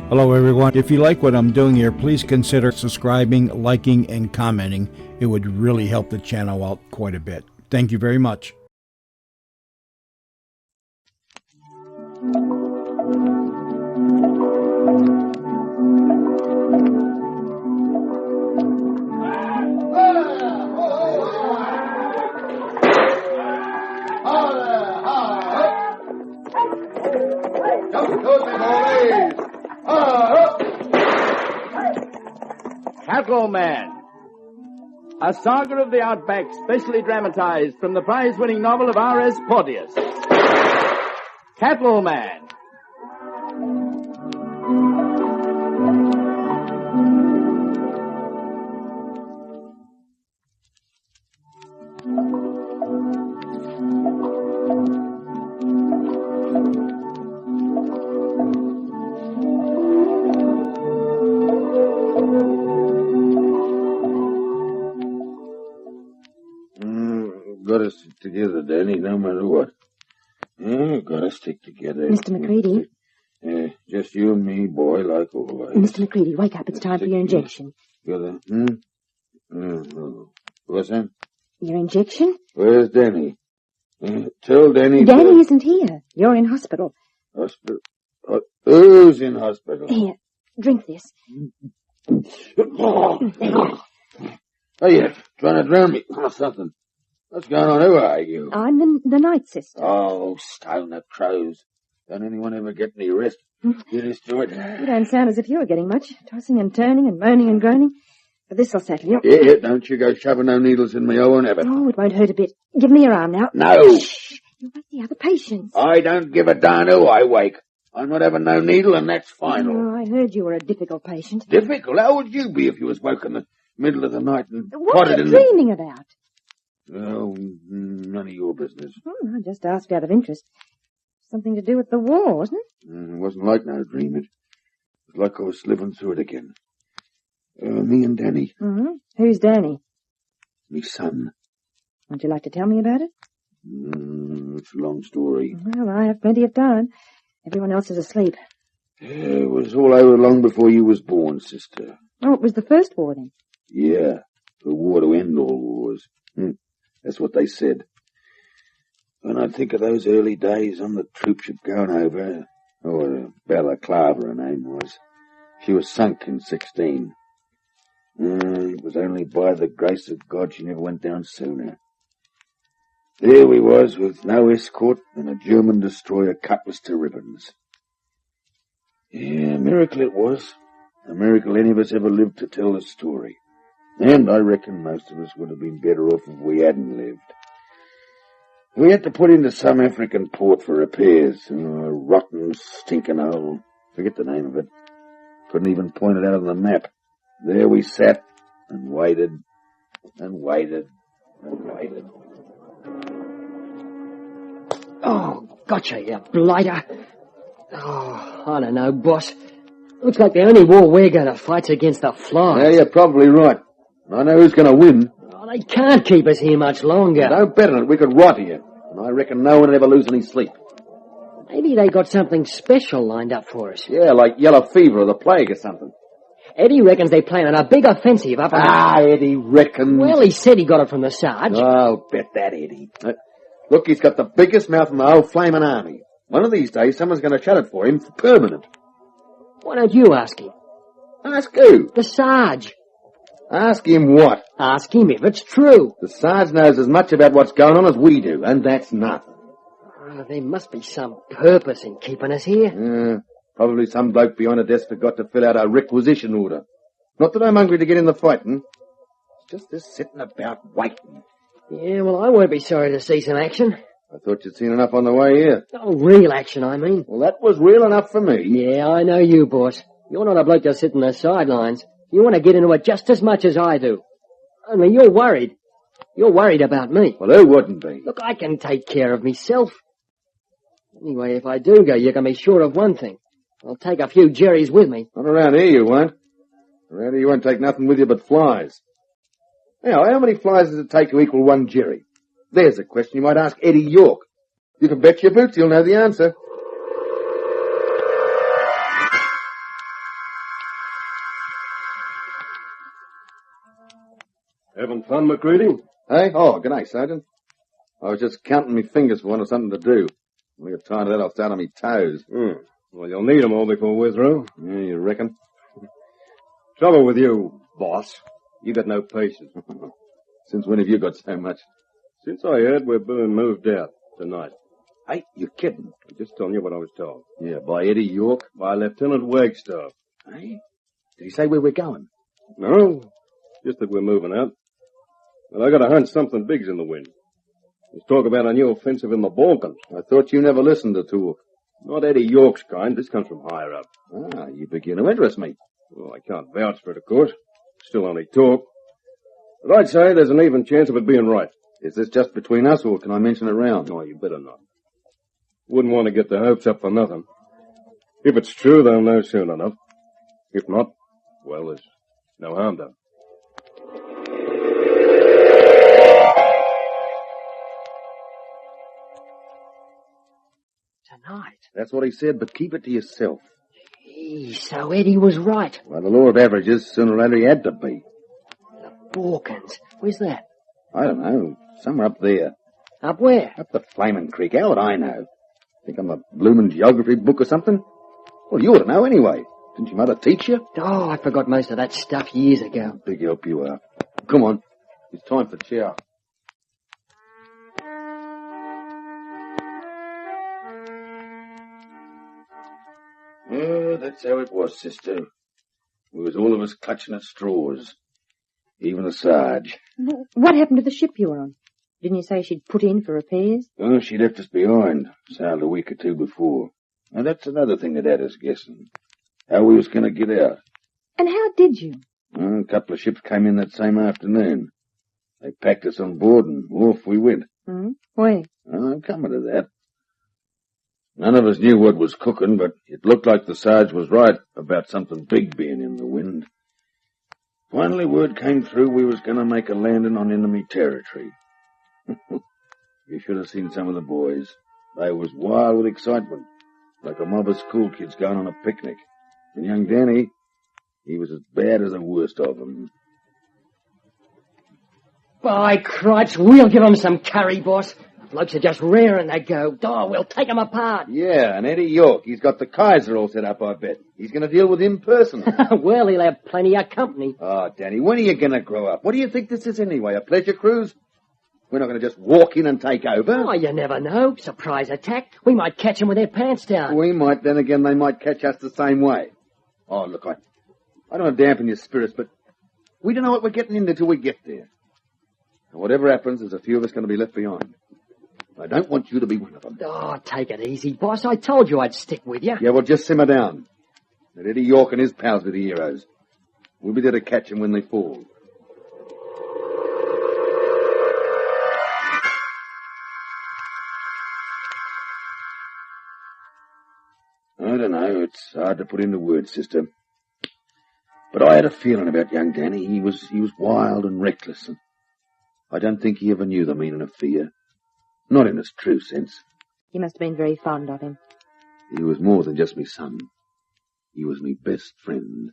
Hello everyone. If you like what I'm doing here, please consider subscribing, liking, and commenting. It would really help the channel out quite a bit. Thank you very much. Cattleman, a saga of the outback specially dramatized from the prize-winning novel of R.S. Porteous. Cattleman. Gotta stick together, Danny, no matter what. Gotta stick together. Mr. McCready? Just you and me, boy, like always. Mr. McCready, wake up. It's time for your injection. Together, What's that? Your injection? Where's Danny? Tell Danny... Danny isn't here. You're in hospital. Hospital? Who's in hospital? Here, drink this. Hey, you trying to drown me or something? What's going on? Who are you? I'm the night sister. Oh, stone of crows. Don't anyone ever get any rest? Get us to it. You don't sound as if you were getting much. Tossing and turning and moaning and groaning. But this'll settle you. Yeah, don't you go shoving no needles in me. I won't have it. Oh, it won't hurt a bit. Give me your arm now. No. Shh. You'll wake the other patients. I don't give a darn who I wake. I'm not having no needle, and that's final. Oh, I heard you were a difficult patient. Difficult? How would you be if you was woke in the middle of the night and What are you dreaming about? Oh, none of your business. Oh, I just asked out of interest. Something to do with the war, wasn't it? It wasn't like no dream. It was like I was living through it again. Me and Danny. Mm-hmm. Who's Danny? Me son. Would you like to tell me about it? It's a long story. Well, I have plenty of time. Everyone else is asleep. It was all over long before you was born, sister. Oh, it was the first war then? Yeah, the war to end all wars. That's what they said. When I think of those early days on the troop ship going over, Balaclava her name was, she was sunk in 16. It was only by the grace of God she never went down sooner. There we was with no escort and a German destroyer cut us to ribbons. Yeah, a miracle it was. A miracle any of us ever lived to tell the story. And I reckon most of us would have been better off if we hadn't lived. We had to put into some African port for repairs. A rotten, stinking hole. Forget the name of it. Couldn't even point it out on the map. There we sat and waited and waited and waited. Oh, gotcha, you blighter. Oh, I don't know, boss. Looks like the only war we're going to fight's against the flies. Yeah, you're probably right. I know who's going to win. Oh, they can't keep us here much longer. Don't bet on it. We could rot here. And I reckon no one would ever lose any sleep. Maybe they got something special lined up for us. Yeah, like yellow fever or the plague or something. Eddie reckons they plan on a big offensive up... Eddie reckons... Well, he said he got it from the Sarge. Oh, bet that, Eddie. Look, he's got the biggest mouth in the whole flaming army. One of these days, someone's going to shut it for him for permanent. Why don't you ask him? Ask who? The Sarge. Ask him what? Ask him if it's true. The Sarge knows as much about what's going on as we do, and that's nothing. Oh, there must be some purpose in keeping us here. Probably some bloke behind a desk forgot to fill out a requisition order. Not that I'm hungry to get in the fighting. It's just this sitting about waiting. Yeah, well, I won't be sorry to see some action. I thought you'd seen enough on the way here. Oh, real action, I mean. Well, that was real enough for me. Yeah, I know you, boss. You're not a bloke to sit in the sidelines. You want to get into it just as much as I do. Only you're worried. You're worried about me. Well, who wouldn't be? Look, I can take care of myself. Anyway, if I do go, you can be sure of one thing. I'll take a few jerrys with me. Not around here, you won't. Around here, you won't take nothing with you but flies. Now, how many flies does it take to equal one jerry? There's a question you might ask Eddie York. You can bet your boots he'll know the answer. Having fun, McCready? Hey? Oh, good night, Sergeant. I was just counting me fingers for one of something to do. When I get tired of that, I'll start on me toes. Well, you'll need 'em all before we're through. Yeah, you reckon? Trouble with you, boss. You got no patience. Since when have you got so much? Since I heard we're being moved out tonight. Hey, you're kidding. I'm just telling you what I was told. Yeah, by Eddie York? By Lieutenant Wagstaff. Hey? Did he say where we're going? No, just that we're moving out. But I got a hunch something big's in the wind. There's talk about a new offensive in the Balkans. I thought you never listened to talk. Not Eddie York's kind. This comes from higher up. Ah, you begin to interest me. Well, I can't vouch for it, of course. Still only talk. But I'd say there's an even chance of it being right. Is this just between us, or can I mention it round? Oh, you better not. Wouldn't want to get the hopes up for nothing. If it's true, they'll know soon enough. If not, well, there's no harm done. Tonight? That's what he said, but keep it to yourself. Gee, so Eddie was right. Well, the law of averages, sooner or later he had to be. The Balkans. Where's that? I don't know. Somewhere up there. Up where? Up the Flaming Creek. How would I know? Think I'm a bloomin' geography book or something? Well, you ought to know anyway. Didn't your mother teach you? Oh, I forgot most of that stuff years ago. Big help you are. Come on. It's time for chow. Oh, that's how it was, sister. We was all of us clutching at straws. Even the Sarge. What happened to the ship you were on? Didn't you say she'd put in for repairs? Oh, she left us behind. Sailed a week or two before. Now, that's another thing that had us guessing. How we was going to get out. And how did you? A couple of ships came in that same afternoon. They packed us on board and off we went. Where? Oh, I'm coming to that. None of us knew what was cooking, but it looked like the Sarge was right about something big being in the wind. Finally, word came through we was going to make a landing on enemy territory. You should have seen some of the boys. They was wild with excitement, like a mob of school kids going on a picnic. And young Danny, he was as bad as the worst of them. By cripes, we'll give 'em some curry, boss. Blokes are just raring to go. Oh, we'll take 'em apart. Yeah, and Eddie York, he's got the Kaiser all set up, I bet. He's going to deal with him personally. Well, he'll have plenty of company. Oh, Danny, when are you going to grow up? What do you think this is anyway, a pleasure cruise? We're not going to just walk in and take over. Oh, you never know. Surprise attack. We might catch 'em with their pants down. We might, then again, they might catch us the same way. Oh, look, I don't want to dampen your spirits, but we don't know what we're getting into till we get there. And whatever happens, there's a few of us going to be left behind. I don't want you to be one of them. Oh, take it easy, boss. I told you I'd stick with you. Yeah, well, just simmer down. Let Eddie York and his pals be the heroes. We'll be there to catch them when they fall. I don't know. It's hard to put into words, sister. But I had a feeling about young Danny. He was wild and reckless, and I don't think he ever knew the meaning of fear. Not in its true sense. You must have been very fond of him. He was more than just me son. He was me best friend.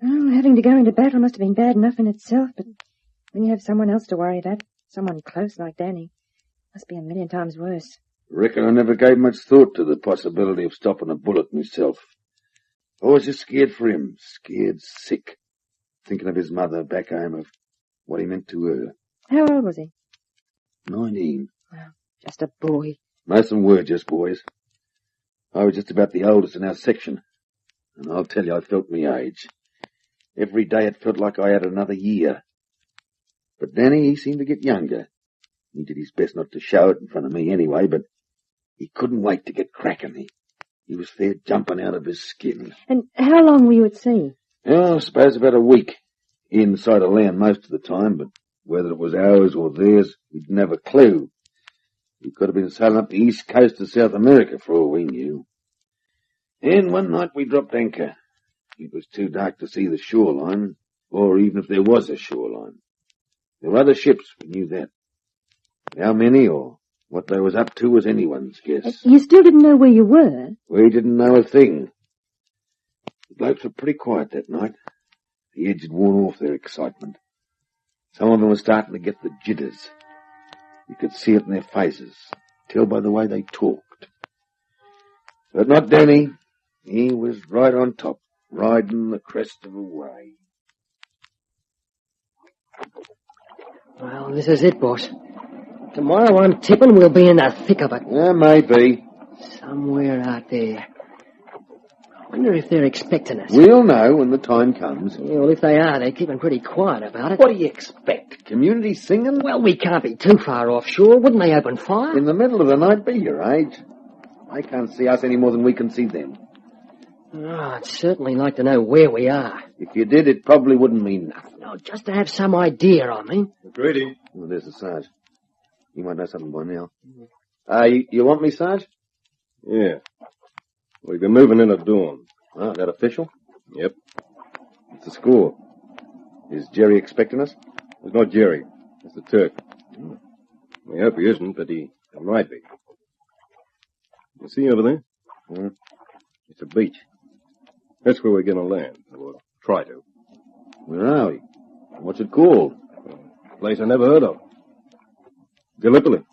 Well, having to go into battle must have been bad enough in itself, but when you have someone else to worry about, someone close like Danny, must be a million times worse. Reckon I never gave much thought to the possibility of stopping a bullet myself. I was just scared for him, scared sick, thinking of his mother back home, of what he meant to her. How old was he? 19. Well, just a boy. Most of them were just boys. I was just about the oldest in our section, and I'll tell you, I felt my age. Every day it felt like I had another year. But Danny, he seemed to get younger. He did his best not to show it in front of me anyway, but he couldn't wait to get cracking. He was fair jumping out of his skin. And how long were you at sea? Oh, I suppose about a week. Inside of land most of the time, but whether it was ours or theirs, we didn't have a clue. We could have been sailing up the east coast of South America for all we knew. And one night we dropped anchor. It was too dark to see the shoreline, or even if there was a shoreline. There were other ships, we knew that. How many or what they was up to was anyone's guess. You still didn't know where you were? We didn't know a thing. The blokes were pretty quiet that night. The edge had worn off their excitement. Some of them were starting to get the jitters. You could see it in their faces, tell by the way they talked. But not Danny. He was right on top, riding the crest of a wave. Well, this is it, boss. Tomorrow I'm tipping we'll be in the thick of it. Yeah, maybe. Somewhere out there. I wonder if they're expecting us. We'll know when the time comes. Yeah, well, if they are, they're keeping pretty quiet about it. What do you expect? Community singing? Well, we can't be too far offshore. Wouldn't they open fire? In the middle of the night, be your age. They can't see us any more than we can see them. Oh, I'd certainly like to know where we are. If you did, it probably wouldn't mean nothing. No, just to have some idea, I mean. Greedy. Well, there's the Sarge. You might know something by now. You want me, Sarge? Yeah. We've been moving in at dawn. Oh, that official? Yep. What's the score? Is Jerry expecting us? It's not Jerry. It's the Turk. We hope he isn't, but he might be. You see over there? It's a beach. That's where we're going to land, or try to. Where are we? What's it called? A place I never heard of. Gallipoli.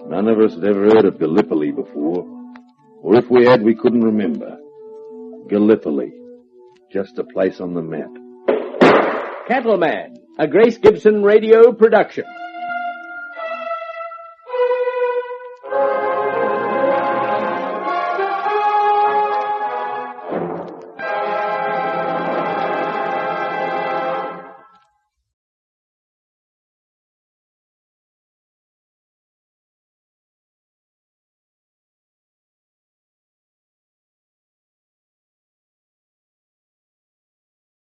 None of us had ever heard of Gallipoli before. Or if we had, we couldn't remember. Gallipoli. Just a place on the map. Cattleman, a Grace Gibson radio production.